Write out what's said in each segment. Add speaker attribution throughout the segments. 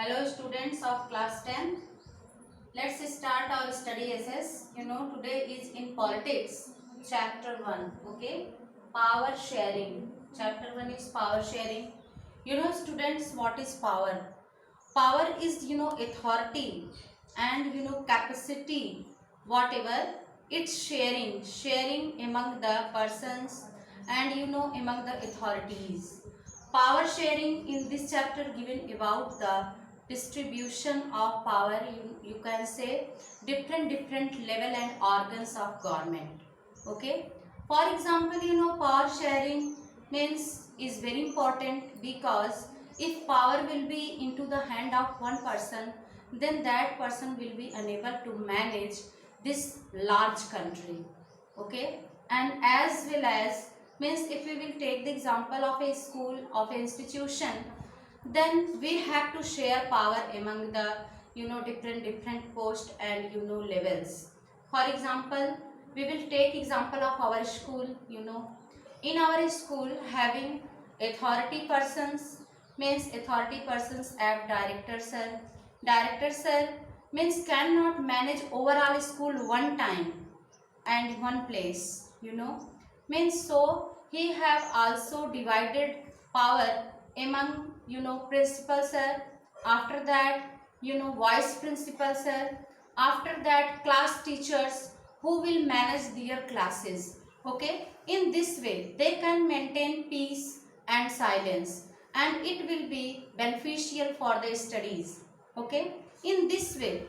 Speaker 1: Hello students of class 10. Let's start our study SS. Today is in politics chapter 1. Okay. Power sharing. Chapter 1 is power sharing. Students, what is power? Power is authority and capacity, whatever. It's sharing among the persons and among the authorities. Power sharing in this chapter given about the distribution of power, you can say different level and organs of government. Okay. For example, power sharing means is very important because if power will be into the hand of one person, then that person will be unable to manage this large country. Okay. And as well as means if we will take the example of a school, of an institution, then we have to share power among the different post and levels. For example, we will take example of our school. In our school having authority persons, means authority persons have director sir. Director sir means cannot manage overall school one time and one place, means so he have also divided power among principal sir, after that vice principal sir, after that class teachers who will manage their classes. Okay, in this way they can maintain peace and silence and it will be beneficial for their studies. Okay, in this way,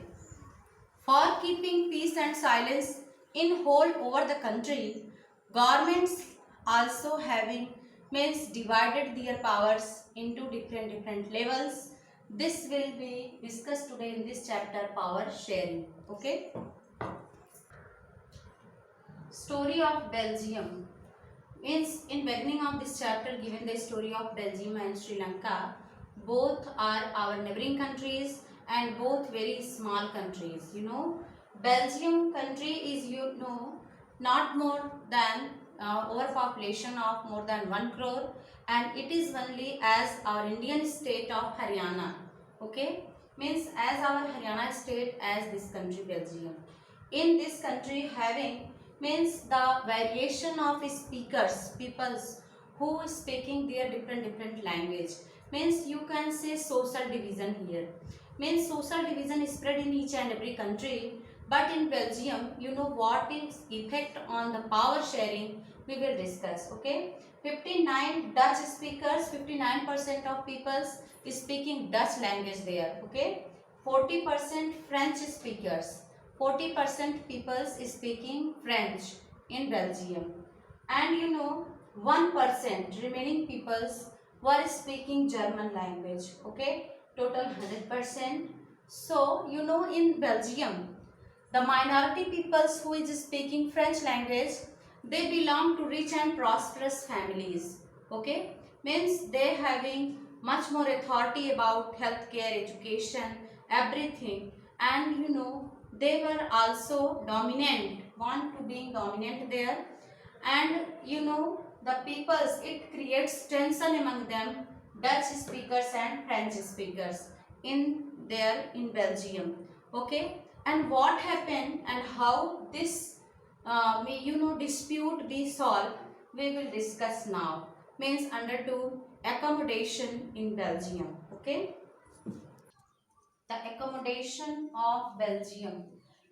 Speaker 1: for keeping peace and silence in whole over the country, governments also having means divided their powers into different levels. This will be discussed today in this chapter, power sharing. Okay. Story of Belgium means in beginning of this chapter given the story of Belgium and Sri Lanka. Both are our neighboring countries and both very small countries. Belgium country is not more than overpopulation of more than 1 crore, and it is only as our Indian state of Haryana. Okay, means as our Haryana state as this country Belgium. In this country having means the variation of speakers, peoples who is speaking their different language, means you can say social division here, means social division is spread in each and every country, but in Belgium what is effect on the power sharing we will discuss. Okay, 59 Dutch speakers, 59% of peoples is speaking Dutch language there. Okay, 40% French speakers, 40% people is speaking French in Belgium, and 1% remaining peoples were speaking German language. Okay, total 100%. So in Belgium the minority peoples who is speaking French language, they belong to rich and prosperous families. Okay, means they having much more authority about healthcare, education, everything, and they were also dominant, want to being dominant there, and the peoples, it creates tension among them, Dutch speakers and French speakers in there in Belgium. Okay, and what happened and how this dispute be solved we will discuss now, means under to accommodation in Belgium. Okay, the accommodation of Belgium.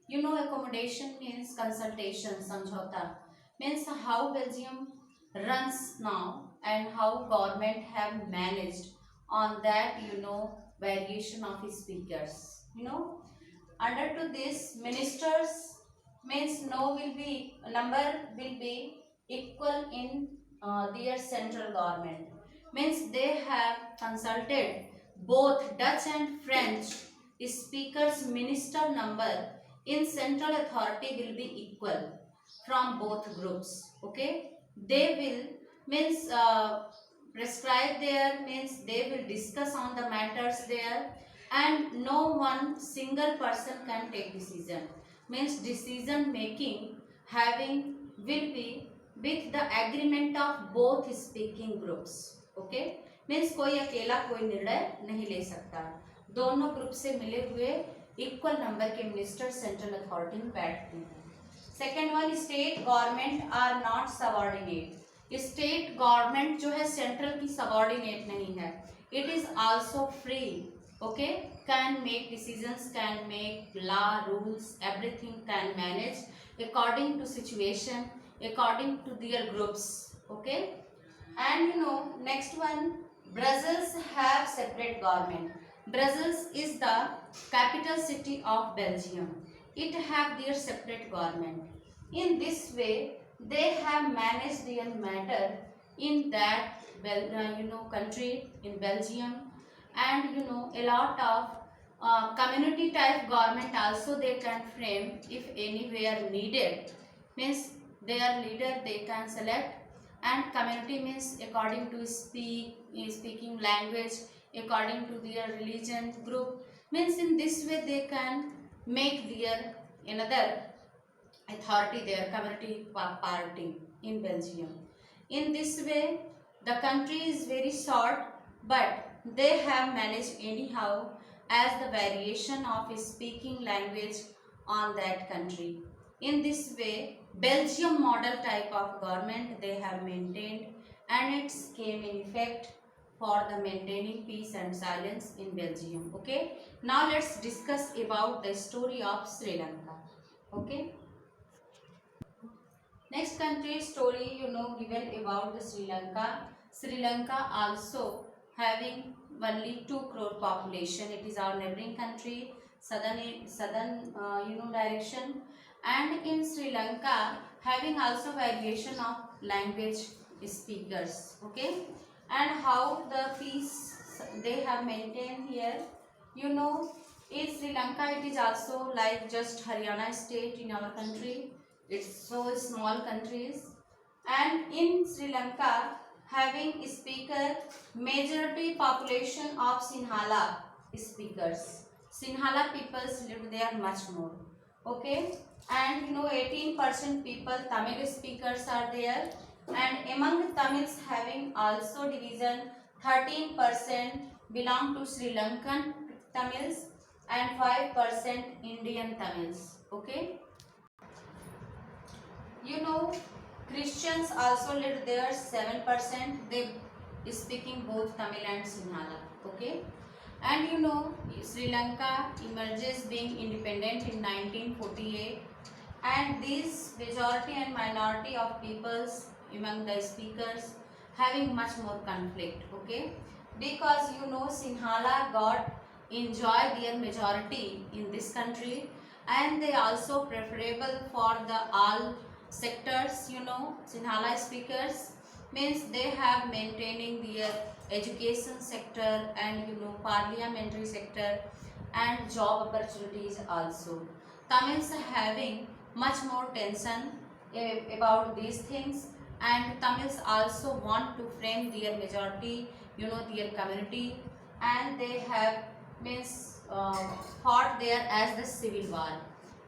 Speaker 1: Accommodation means consultation, samjhauta, means how Belgium runs now and how government have managed on that variation of speakers. Under to this ministers means no will be number will be equal in their central government, means they have consulted both Dutch and French speakers minister number in central authority will be equal from both groups. Okay, they will means prescribe there, means they will discuss on the matters there, and no one single person can take decision, means decision making having will be with the agreement of both speaking groups. Okay, means कोई अकेला कोई निर्णय नहीं ले सकता. दोनों group से मिले हुए इक्वल नंबर के मिनिस्टर सेंट्रल अथॉरिटी में बैठते हैं। Second one, state government are not subordinate. State government जो है सेंट्रल की सबॉर्डिनेट नहीं है। It is also free, okay, can make decisions, can make law, rules, everything can manage according to situation, according to their groups, okay. And you know, next one, Brussels have separate government. Brussels is the capital city of Belgium. It have their separate government. In this way they have managed their matter in that country in Belgium. And a lot of community type government also they can frame if anywhere needed, means their leader they can select. And community means according to speaking language, according to their religion group, means in this way they can make their another authority, their community party in Belgium. In this way the country is very short, but they have managed anyhow as the variation of speaking language on that country. In this way Belgium model type of government they have maintained, and it came in effect for the maintaining peace and silence in Belgium. Okay, now let's discuss about the story of Sri Lanka. Okay, next country story given about the Sri Lanka. Sri Lanka also having only 2 crore population. It is our neighboring country, southern direction. And in Sri Lanka having also variation of language speakers, okay. And how the peace they have maintained here, in Sri Lanka it is also like just Haryana state in our country. It's so small countries. And in Sri Lanka having speaker majority population of Sinhala speakers. Sinhala peoples live there much more, okay. And 18% people Tamil speakers are there, and among Tamils having also division 13% belong to Sri Lankan Tamils and 5% Indian Tamils, okay. Christians also live there 7%, they speaking both Tamil and Sinhala, okay. And Sri Lanka emerges being independent in 1948, and these majority and minority of peoples among the speakers having much more conflict, okay, because Sinhala got enjoy their majority in this country, and they also preferable for the all sectors. Sinhala speakers means they have maintaining their education sector and parliamentary sector and job opportunities also. Tamils having much more tension about these things, and Tamils also want to frame their majority, their community, and they have means fought there as the civil war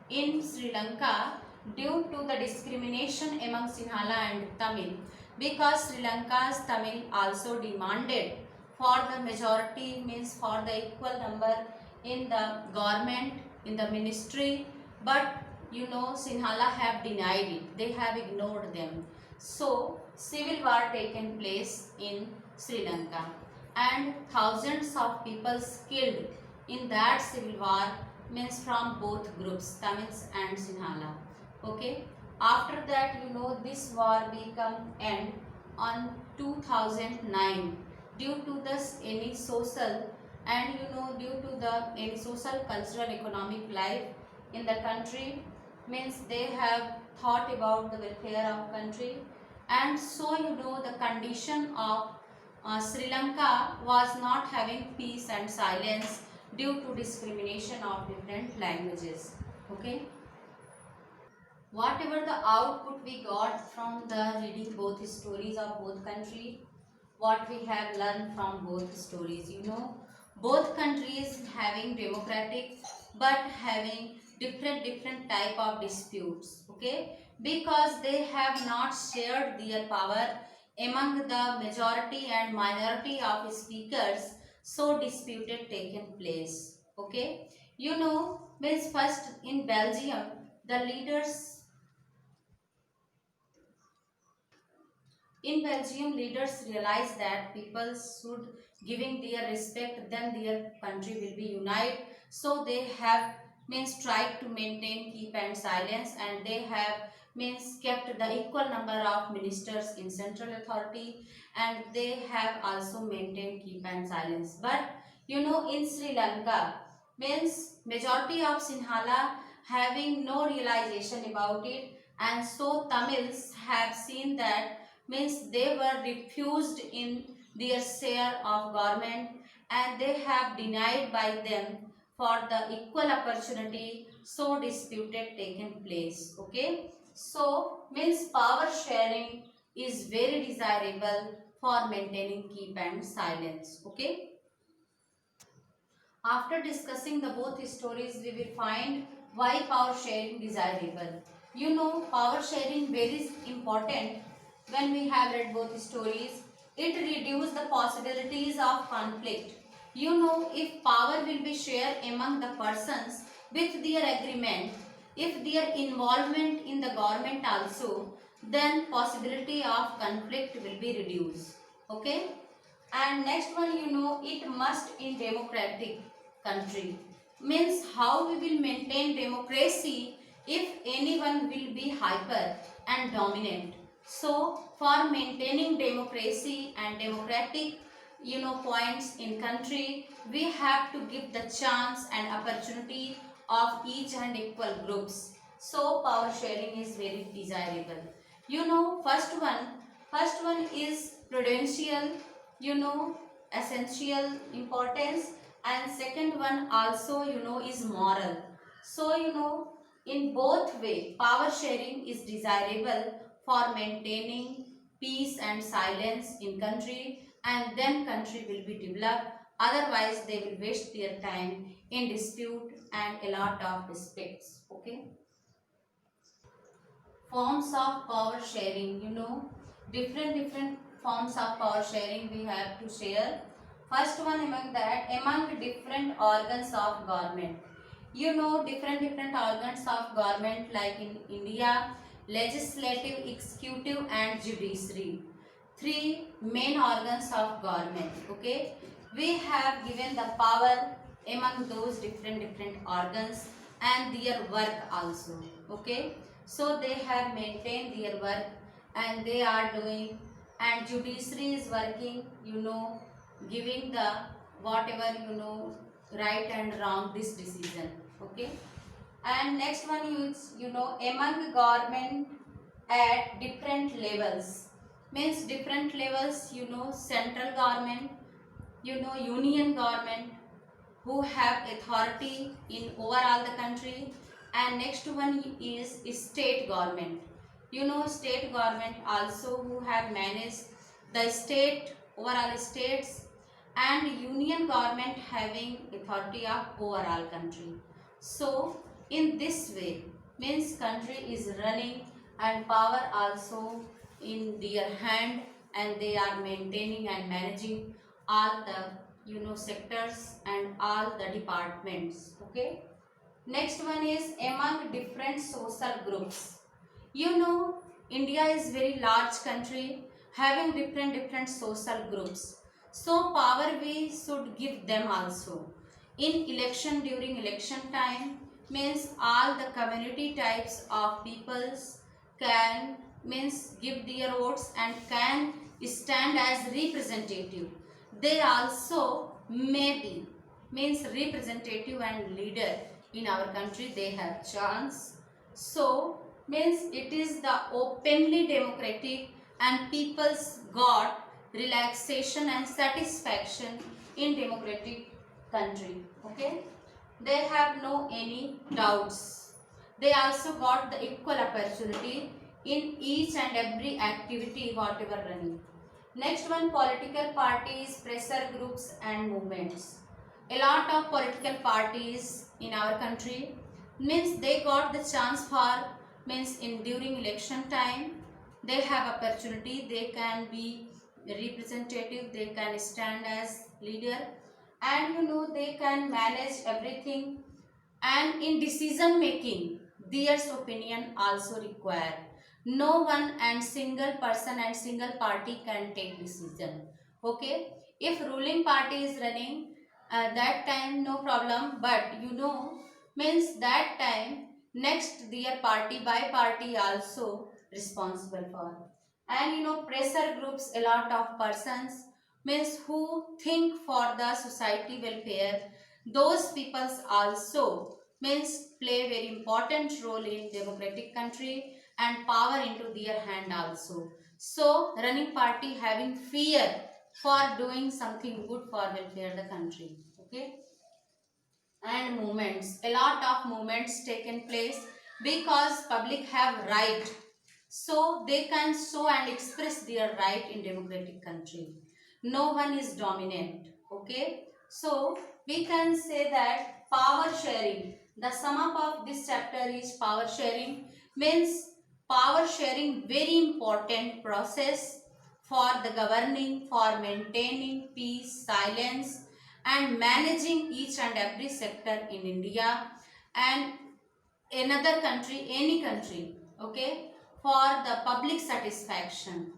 Speaker 1: in Sri Lanka due to the discrimination among Sinhala and Tamil, because Sri Lanka's Tamil also demanded for the majority, means for the equal number in the government, in the ministry, but Sinhala have denied it, they have ignored them. So civil war taken place in Sri Lanka, and thousands of people killed in that civil war, means from both groups, Tamils and Sinhala, okay. After that this war become end on 2009 due to this any social and due to the any social, cultural, economic life in the country, means they have thought about the welfare of country. And so the condition of Sri Lanka was not having peace and silence due to discrimination of different languages, okay. Whatever the output we got from the reading both stories of both country, what we have learned from both stories, both countries having democratic but having different type of disputes, okay, because they have not shared their power among the majority and minority of speakers. so disputed taken place. Okay, you know, means first in Belgium, the leaders in Belgium, leaders realize that people should giving their respect, then their country will be united. So they have means tried to maintain keep and silence, and they have means kept the equal number of ministers in central authority, and they have also maintained keep and silence. But you know, in Sri Lanka, means majority of Sinhala having no realization about it, and so Tamils have seen that means they were refused in their share of government, and they have denied by them for the equal opportunity, so disputed taken place. Okay, so means power sharing is very desirable for maintaining keep and silence. Okay, after discussing the both stories, we will find why power sharing desirable. You know, power sharing very important. When we have read both stories, it reduces the possibilities of conflict. You know, if power will be shared among the persons with their agreement, if their involvement in the government also, then possibility of conflict will be reduced. Okay, and next one, you know, it must in democratic country, means how we will maintain democracy if anyone will be hyper and dominant. So for maintaining democracy and democratic, you know, points in country, we have to give the chance and opportunity of each and equal groups. So power sharing is very desirable. You know, first one is prudential, you know, essential importance, and second one also, you know, is moral. So you know, in both way power sharing is desirable for maintaining peace and silence in country, and then country will be developed. Otherwise they will waste their time in dispute and a lot of disputes. Okay, forms of power sharing, you know, different forms of power sharing we have to share. First one among that, among different organs of government. You know, different organs of government, like in India, legislative, executive and judiciary, three main organs of government. Okay, we have given the power among those different organs and their work also. Okay, so they have maintained their work and they are doing, and judiciary is working, you know, giving the whatever, you know, right and wrong this decision. Okay, and next one is, you know, among government at different levels, means different levels, you know, central government, you know, union government, who have authority in overall the country, and next one is state government. You know, state government also who have managed the state, overall states, and union government having authority of overall country. So in this way, means country is running and power also in their hand, and they are maintaining and managing all the, you know, sectors and all the departments. Okay, next one is among different social groups. You know, India is very large country having different social groups. So power we should give them also. In election, during election time, means all the community types of peoples can means give their votes and can stand as representative. They also may be means representative and leader in our country, they have chance. So means it is the openly democratic, and people's got relaxation and satisfaction in democratic country. Okay, they have no any doubts. They also got the equal opportunity in each and every activity whatever running. Next one, political parties, pressure groups and movements. A lot of political parties in our country, means they got the chance for, means in during election time they have opportunity, they can be representative, they can stand as leader, and you know they can manage everything, and in decision making their opinion also required. No one and single person and single party can take decision. Okay, if ruling party is running, that time no problem, but you know means that time next their party by party also responsible for. And you know pressure groups a lot of persons means who think for the society welfare, those peoples also means play very important role in democratic country and power into their hand also. So running party having fear for doing something good for welfare the country. Okay, and movements, a lot of movements taken place because public have right, so they can show and express their right in democratic country. No one is dominant. Okay, so we can say that power sharing, the sum up of this chapter is power sharing, means power sharing very important process for the governing, for maintaining peace, silence and managing each and every sector in India and another country, any country. Okay, for the public satisfaction,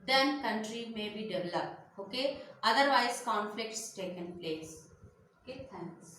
Speaker 1: then country may be developed. Okay, otherwise conflicts taken place. Okay, thanks.